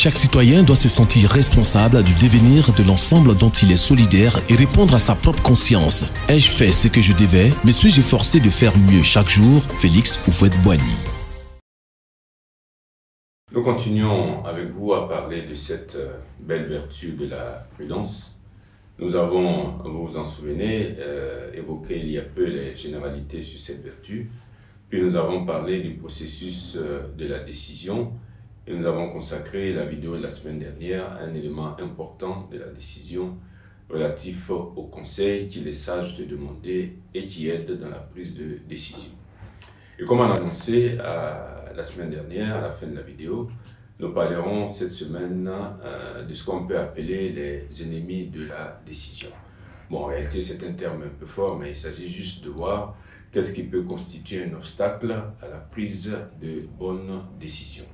Chaque citoyen doit se sentir responsable du devenir de l'ensemble dont il est solidaire et répondre à sa propre conscience. Ai-je fait ce que je devais? Me suis-je efforcé de faire mieux chaque jour? Félix Houphouët-Boigny. Nous continuons avec vous à parler de cette belle vertu de la prudence. Nous avons, vous vous en souvenez, évoqué il y a peu les généralités sur cette vertu. Puis nous avons parlé du processus de la décision et nous avons consacré la vidéo de la semaine dernière à un élément important de la décision relatif au conseil qu'il est sage de demander et qui aide dans la prise de décision. Et comme on a annoncé la semaine dernière, à la fin de la vidéo, nous parlerons cette semaine de ce qu'on peut appeler les ennemis de la décision. Bon, en réalité, c'est un terme un peu fort, mais il s'agit juste de voir qu'est-ce qui peut constituer un obstacle à la prise de bonnes décisions.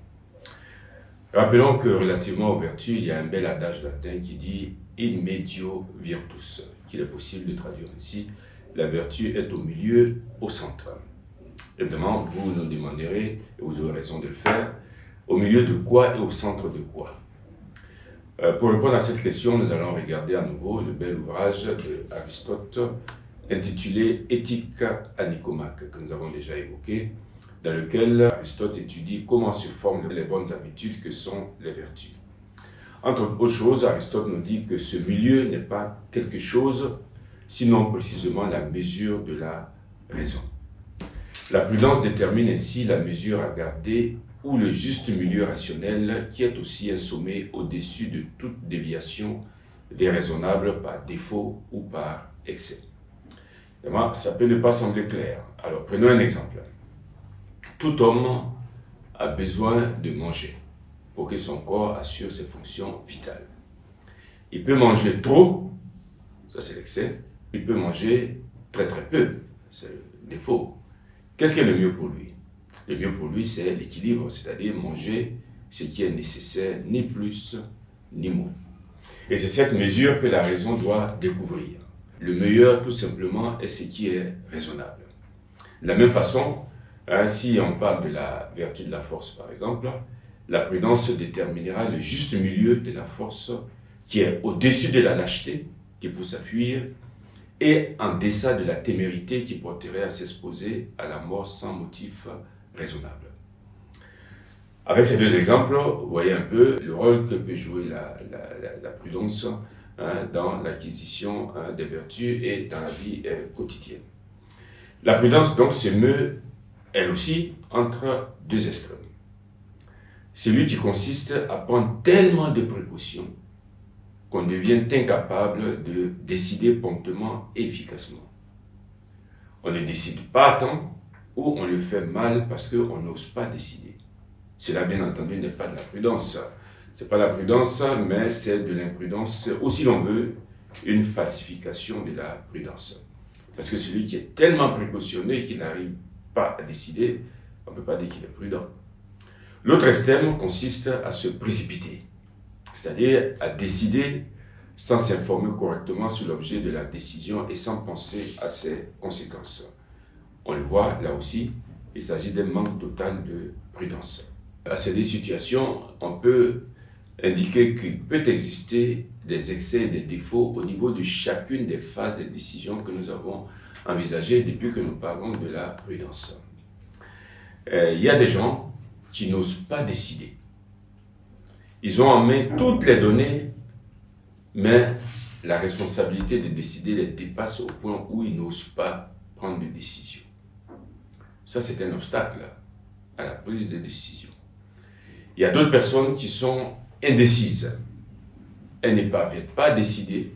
Rappelons que relativement aux vertus, il y a un bel adage latin qui dit « in medio virtus », qu'il est possible de traduire ainsi « la vertu est au milieu, au centre ». Évidemment, vous nous demanderez, et vous aurez raison de le faire, au milieu de quoi et au centre de quoi? Pour répondre à cette question, nous allons regarder à nouveau le bel ouvrage d'Aristote intitulé « Éthique à Nicomaque » que nous avons déjà évoqué, dans lequel Aristote étudie comment se forment les bonnes habitudes que sont les vertus. Entre autres choses, Aristote nous dit que ce milieu n'est pas quelque chose, sinon précisément la mesure de la raison. La prudence détermine ainsi la mesure à garder ou le juste milieu rationnel qui est aussi un sommet au-dessus de toute déviation déraisonnable par défaut ou par excès. Évidemment, ça peut ne pas sembler clair. Alors, prenons un exemple. Tout homme a besoin de manger pour que son corps assure ses fonctions vitales. Il peut manger trop, ça c'est l'excès. Il peut manger très très peu, c'est le défaut. Qu'est-ce qui est le mieux pour lui? Le mieux pour lui, c'est l'équilibre, c'est-à-dire manger ce qui est nécessaire, ni plus ni moins. Et c'est cette mesure que la raison doit découvrir. Le meilleur, tout simplement, est ce qui est raisonnable. De la même façon, si on parle de la vertu de la force, par exemple, la prudence déterminera le juste milieu de la force qui est au-dessus de la lâcheté, qui pousse à fuir, et en deçà de la témérité qui porterait à s'exposer à la mort sans motif raisonnable. Avec ces deux exemples, vous voyez un peu le rôle que peut jouer la prudence dans l'acquisition des vertus et dans la vie quotidienne. La prudence donc se meut, elle aussi, entre deux extrêmes. Celui qui consiste à prendre tellement de précautions qu'on devient incapable de décider promptement et efficacement. On ne décide pas à temps ou on le fait mal parce qu'on n'ose pas décider. Cela, bien entendu, n'est pas de la prudence. Ce n'est pas la prudence, mais c'est de l'imprudence, ou si l'on veut, une falsification de la prudence. Parce que celui qui est tellement précautionné qu'il n'arrive pas à décider, on ne peut pas dire qu'il est prudent. L'autre extrême consiste à se précipiter, c'est-à-dire à décider sans s'informer correctement sur l'objet de la décision et sans penser à ses conséquences. On le voit là aussi, il s'agit d'un manque total de prudence. À ces deux situations, on peut indiquer qu'il peut exister des excès et des défauts au niveau de chacune des phases des décisions que nous avons envisagées depuis que nous parlons de la prudence. Il y a des gens qui n'osent pas décider. Ils ont en main toutes les données, mais la responsabilité de décider les dépasse au point où ils n'osent pas prendre de décision. Ça, c'est un obstacle à la prise de décision. Il y a d'autres personnes qui sont indécises. Elles ne parviennent pas à décider,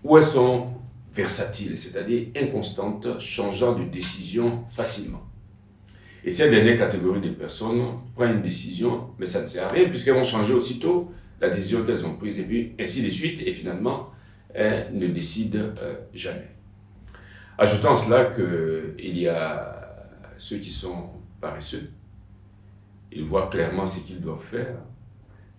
ou elles sont versatiles, c'est-à-dire inconstantes, changeant de décision facilement. Et cette dernière catégorie de personnes prend une décision, mais ça ne sert à rien, puisqu'elles vont changer aussitôt la décision qu'elles ont prise, et puis ainsi de suite, et finalement, elles ne décident jamais. Ajoutons à cela qu'il y a ceux qui sont paresseux. Ils voient clairement ce qu'ils doivent faire,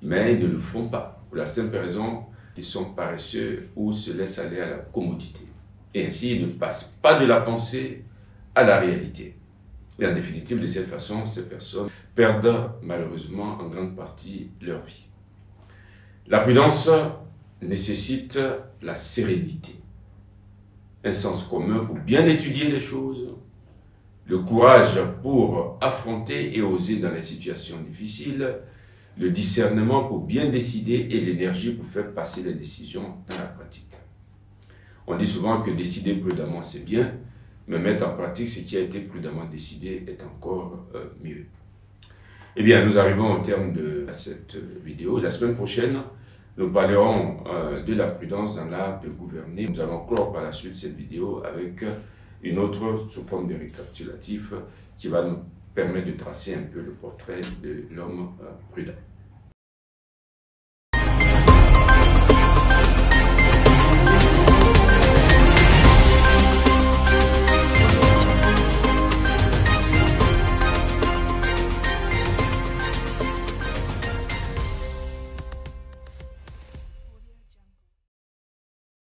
mais ils ne le font pas. Pour la simple raison qu'ils sont paresseux ou se laissent aller à la commodité. Et ainsi, ils ne passent pas de la pensée à la réalité. Et en définitive, de cette façon, ces personnes perdent malheureusement en grande partie leur vie. La prudence nécessite la sérénité, un sens commun pour bien étudier les choses, le courage pour affronter et oser dans les situations difficiles, le discernement pour bien décider et l'énergie pour faire passer les décisions dans la pratique. On dit souvent que décider prudemment c'est bien, mais mettre en pratique ce qui a été prudemment décidé est encore mieux. Eh bien, nous arrivons au terme de cette vidéo. La semaine prochaine, nous parlerons de la prudence dans l'art de gouverner. Nous allons clore par la suite cette vidéo avec une autre sous forme de récapitulatif qui va nous permettre de tracer un peu le portrait de l'homme prudent.